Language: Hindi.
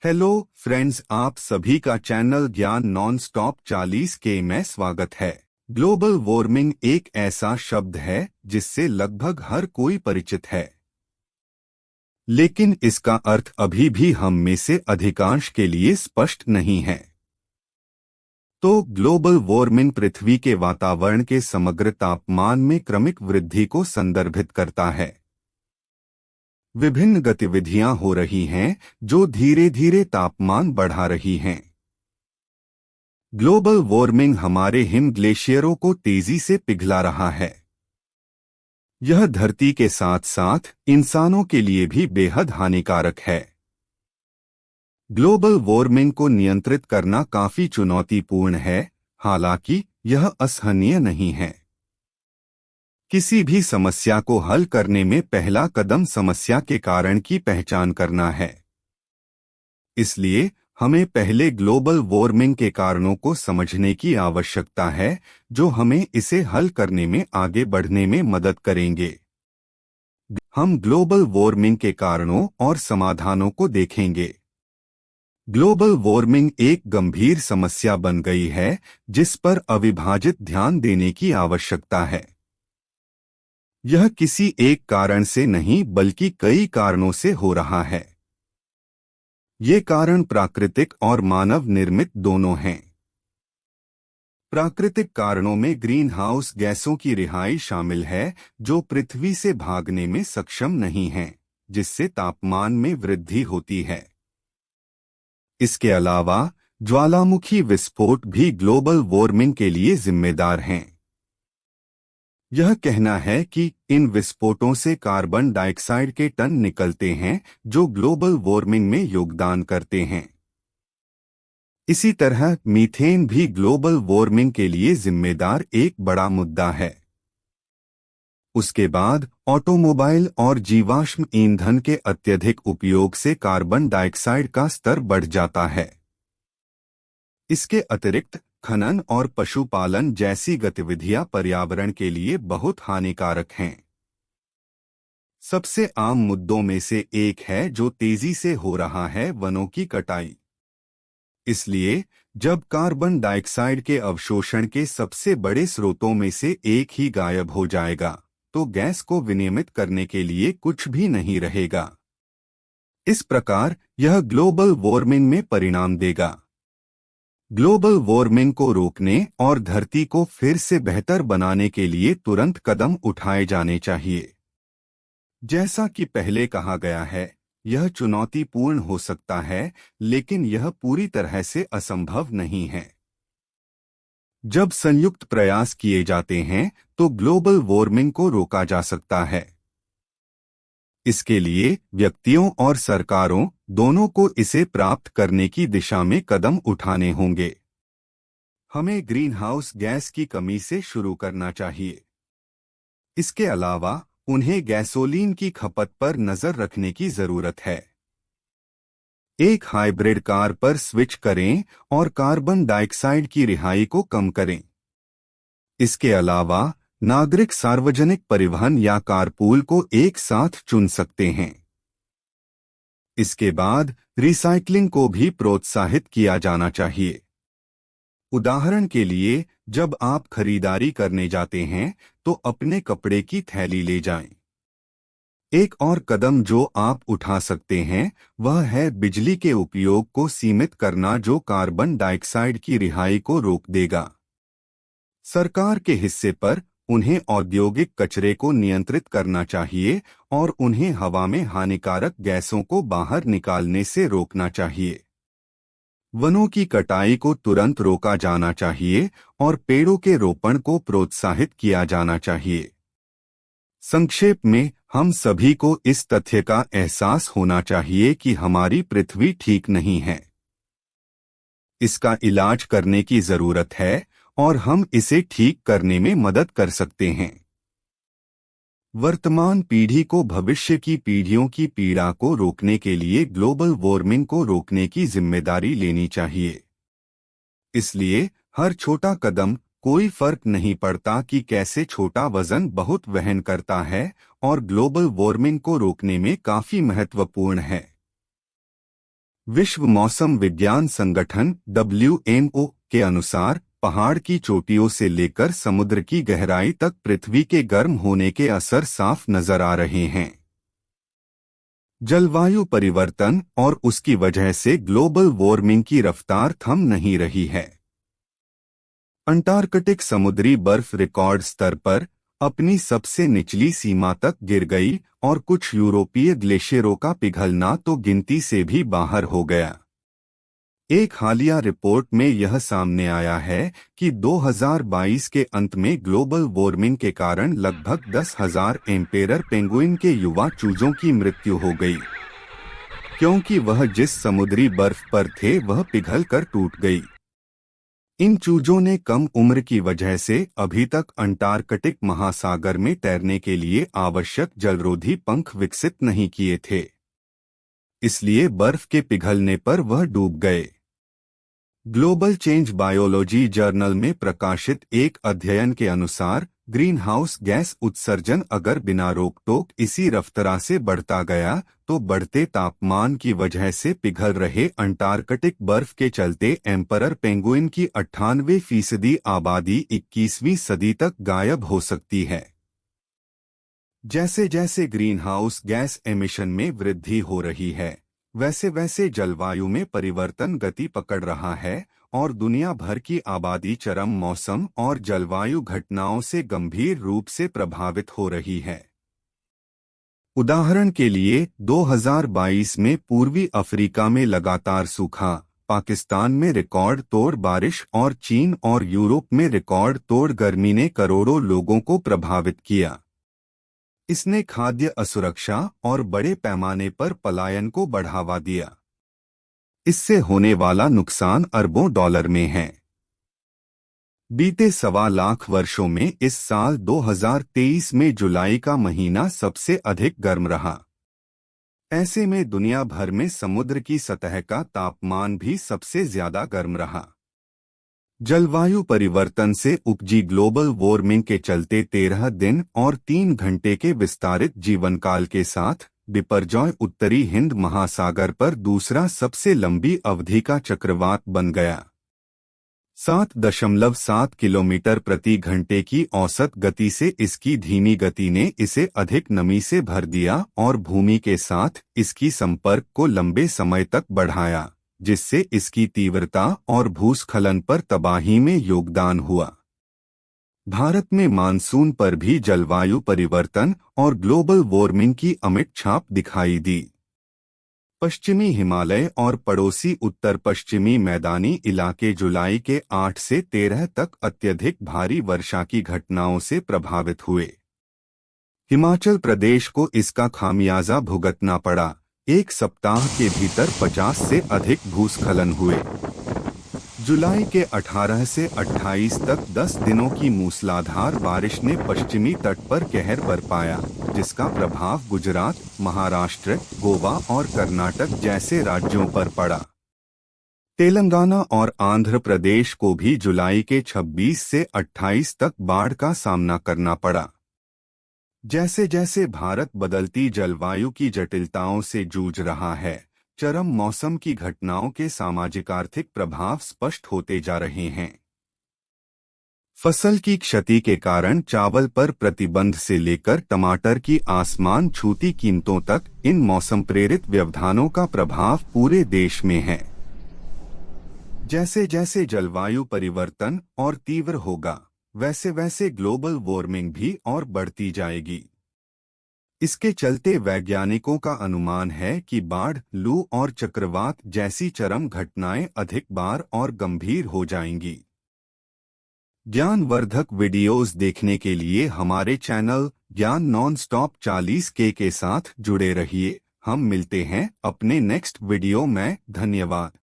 हेलो फ्रेंड्स, आप सभी का चैनल ज्ञान नॉन स्टॉप 40 के में स्वागत है। ग्लोबल वार्मिंग एक ऐसा शब्द है जिससे लगभग हर कोई परिचित है, लेकिन इसका अर्थ अभी भी हम में से अधिकांश के लिए स्पष्ट नहीं है। तो ग्लोबल वार्मिंग पृथ्वी के वातावरण के समग्र तापमान में क्रमिक वृद्धि को संदर्भित करता है। विभिन्न गतिविधियां हो रही हैं जो धीरे धीरे तापमान बढ़ा रही हैं। ग्लोबल वार्मिंग हमारे हिम ग्लेशियरों को तेजी से पिघला रहा है। यह धरती के साथ साथ इंसानों के लिए भी बेहद हानिकारक है। ग्लोबल वार्मिंग को नियंत्रित करना काफी चुनौतीपूर्ण है, हालांकि यह असहनीय नहीं है। किसी भी समस्या को हल करने में पहला कदम समस्या के कारण की पहचान करना है। इसलिए हमें पहले ग्लोबल वार्मिंग के कारणों को समझने की आवश्यकता है, जो हमें इसे हल करने में आगे बढ़ने में मदद करेंगे। हम ग्लोबल वार्मिंग के कारणों और समाधानों को देखेंगे। ग्लोबल वार्मिंग एक गंभीर समस्या बन गई है जिस पर अविभाजित ध्यान देने की आवश्यकता है। यह किसी एक कारण से नहीं बल्कि कई कारणों से हो रहा है। ये कारण प्राकृतिक और मानव निर्मित दोनों हैं। प्राकृतिक कारणों में ग्रीन हाउस गैसों की रिहाई शामिल है, जो पृथ्वी से भागने में सक्षम नहीं हैं, जिससे तापमान में वृद्धि होती है। इसके अलावा ज्वालामुखी विस्फोट भी ग्लोबल वार्मिंग के लिए जिम्मेदार हैं। यह कहना है कि इन विस्फोटों से कार्बन डाइऑक्साइड के टन निकलते हैं, जो ग्लोबल वार्मिंग में योगदान करते हैं। इसी तरह मीथेन भी ग्लोबल वार्मिंग के लिए जिम्मेदार एक बड़ा मुद्दा है। उसके बाद ऑटोमोबाइल और जीवाश्म ईंधन के अत्यधिक उपयोग से कार्बन डाइऑक्साइड का स्तर बढ़ जाता है। इसके अतिरिक्त खनन और पशुपालन जैसी गतिविधियां पर्यावरण के लिए बहुत हानिकारक हैं। सबसे आम मुद्दों में से एक है जो तेजी से हो रहा है, वनों की कटाई। इसलिए जब कार्बन डाइऑक्साइड के अवशोषण के सबसे बड़े स्रोतों में से एक ही गायब हो जाएगा, तो गैस को विनियमित करने के लिए कुछ भी नहीं रहेगा। इस प्रकार यह ग्लोबल वार्मिंग में परिणाम देगा। ग्लोबल वार्मिंग को रोकने और धरती को फिर से बेहतर बनाने के लिए तुरंत कदम उठाए जाने चाहिए। जैसा कि पहले कहा गया है, यह चुनौतीपूर्ण हो सकता है, लेकिन यह पूरी तरह से असंभव नहीं है। जब संयुक्त प्रयास किए जाते हैं तो ग्लोबल वार्मिंग को रोका जा सकता है। इसके लिए व्यक्तियों और सरकारों दोनों को इसे प्राप्त करने की दिशा में कदम उठाने होंगे। हमें ग्रीन हाउस गैस की कमी से शुरू करना चाहिए। इसके अलावा उन्हें गैसोलीन की खपत पर नजर रखने की जरूरत है। एक हाइब्रिड कार पर स्विच करें और कार्बन डाइऑक्साइड की रिहाई को कम करें। इसके अलावा नागरिक सार्वजनिक परिवहन या कारपूल को एक साथ चुन सकते हैं। इसके बाद रिसाइकलिंग को भी प्रोत्साहित किया जाना चाहिए। उदाहरण के लिए, जब आप खरीदारी करने जाते हैं तो अपने कपड़े की थैली ले जाएं। एक और कदम जो आप उठा सकते हैं वह है बिजली के उपयोग को सीमित करना, जो कार्बन डाइऑक्साइड की रिहाई को रोक देगा। सरकार के हिस्से पर उन्हें औद्योगिक कचरे को नियंत्रित करना चाहिए और उन्हें हवा में हानिकारक गैसों को बाहर निकालने से रोकना चाहिए। वनों की कटाई को तुरंत रोका जाना चाहिए और पेड़ों के रोपण को प्रोत्साहित किया जाना चाहिए। संक्षेप में, हम सभी को इस तथ्य का एहसास होना चाहिए कि हमारी पृथ्वी ठीक नहीं है। इसका इलाज करने की जरूरत है और हम इसे ठीक करने में मदद कर सकते हैं। वर्तमान पीढ़ी को भविष्य की पीढ़ियों की पीड़ा को रोकने के लिए ग्लोबल वार्मिंग को रोकने की जिम्मेदारी लेनी चाहिए। इसलिए हर छोटा कदम, कोई फर्क नहीं पड़ता कि कैसे छोटा, वजन बहुत वहन करता है और ग्लोबल वार्मिंग को रोकने में काफी महत्वपूर्ण है। विश्व मौसम विज्ञान संगठन WMO के अनुसार पहाड़ की चोटियों से लेकर समुद्र की गहराई तक पृथ्वी के गर्म होने के असर साफ नजर आ रहे हैं। जलवायु परिवर्तन और उसकी वजह से ग्लोबल वार्मिंग की रफ्तार थम नहीं रही है। अंटार्कटिक समुद्री बर्फ रिकॉर्ड स्तर पर अपनी सबसे निचली सीमा तक गिर गई और कुछ यूरोपीय ग्लेशियरों का पिघलना तो गिनती से भी बाहर हो गया। एक हालिया रिपोर्ट में यह सामने आया है कि 2022 के अंत में ग्लोबल वार्मिंग के कारण लगभग 10,000 एम्पेरर पेंगुइन के युवा चूजों की मृत्यु हो गई, क्योंकि वह जिस समुद्री बर्फ पर थे वह पिघल कर टूट गई। इन चूजों ने कम उम्र की वजह से अभी तक अंटार्कटिक महासागर में तैरने के लिए आवश्यक जलरोधी पंख विकसित नहीं किए थे, इसलिए बर्फ के पिघलने पर वह डूब गए। ग्लोबल चेंज बायोलॉजी जर्नल में प्रकाशित एक अध्ययन के अनुसार ग्रीन हाउस गैस उत्सर्जन अगर बिना रोक टोक इसी रफ्तार से बढ़ता गया तो बढ़ते तापमान की वजह से पिघल रहे अंटार्कटिक बर्फ के चलते एम्परर पेंगुइन की 98% आबादी 21वीं सदी तक गायब हो सकती है। जैसे जैसे ग्रीन हाउस गैस एमिशन में वृद्धि हो रही है, वैसे वैसे जलवायु में परिवर्तन गति पकड़ रहा है और दुनिया भर की आबादी चरम मौसम और जलवायु घटनाओं से गंभीर रूप से प्रभावित हो रही है। उदाहरण के लिए 2022 में पूर्वी अफ्रीका में लगातार सूखा, पाकिस्तान में रिकॉर्ड तोड़ बारिश और चीन और यूरोप में रिकॉर्ड तोड़ गर्मी ने करोड़ों लोगों को प्रभावित किया। इसने खाद्य असुरक्षा और बड़े पैमाने पर पलायन को बढ़ावा दिया। इससे होने वाला नुकसान अरबों डॉलर में है। बीते 1.25 लाख वर्षों में इस साल 2023 में जुलाई का महीना सबसे अधिक गर्म रहा। ऐसे में दुनिया भर में समुद्र की सतह का तापमान भी सबसे ज्यादा गर्म रहा। जलवायु परिवर्तन से उपजी ग्लोबल वार्मिंग के चलते 13 दिन और 3 घंटे के विस्तारित जीवनकाल के साथ बिपरजॉय उत्तरी हिंद महासागर पर दूसरा सबसे लंबी अवधि का चक्रवात बन गया। 7.7 किलोमीटर प्रति घंटे की औसत गति से इसकी धीमी गति ने इसे अधिक नमी से भर दिया और भूमि के साथ इसकी संपर्क को लंबे समय तक बढ़ाया, जिससे इसकी तीव्रता और भूस्खलन पर तबाही में योगदान हुआ। भारत में मानसून पर भी जलवायु परिवर्तन और ग्लोबल वार्मिंग की अमिट छाप दिखाई दी। पश्चिमी हिमालय और पड़ोसी उत्तर पश्चिमी मैदानी इलाके जुलाई के 8 से 13 तक अत्यधिक भारी वर्षा की घटनाओं से प्रभावित हुए। हिमाचल प्रदेश को इसका खामियाजा भुगतना पड़ा। एक सप्ताह के भीतर 50 से अधिक भूस्खलन हुए। जुलाई के 18 से 28 तक 10 दिनों की मूसलाधार बारिश ने पश्चिमी तट पर कहर बरपाया, जिसका प्रभाव गुजरात, महाराष्ट्र, गोवा और कर्नाटक जैसे राज्यों पर पड़ा। तेलंगाना और आंध्र प्रदेश को भी जुलाई के 26 से 28 तक बाढ़ का सामना करना पड़ा। जैसे जैसे भारत बदलती जलवायु की जटिलताओं से जूझ रहा है, चरम मौसम की घटनाओं के सामाजिक आर्थिक प्रभाव स्पष्ट होते जा रहे हैं। फसल की क्षति के कारण चावल पर प्रतिबंध से लेकर टमाटर की आसमान छूती कीमतों तक इन मौसम प्रेरित व्यवधानों का प्रभाव पूरे देश में है। जैसे जैसे जलवायु परिवर्तन और तीव्र होगा, वैसे वैसे ग्लोबल वार्मिंग भी और बढ़ती जाएगी। इसके चलते वैज्ञानिकों का अनुमान है कि बाढ़, लू और चक्रवात जैसी चरम घटनाएं अधिक बार और गंभीर हो जाएंगी। ज्ञानवर्धक वीडियोस देखने के लिए हमारे चैनल ज्ञान नॉन-स्टॉप 40K के साथ जुड़े रहिए। हम मिलते हैं अपने नेक्स्ट वीडियो में। धन्यवाद।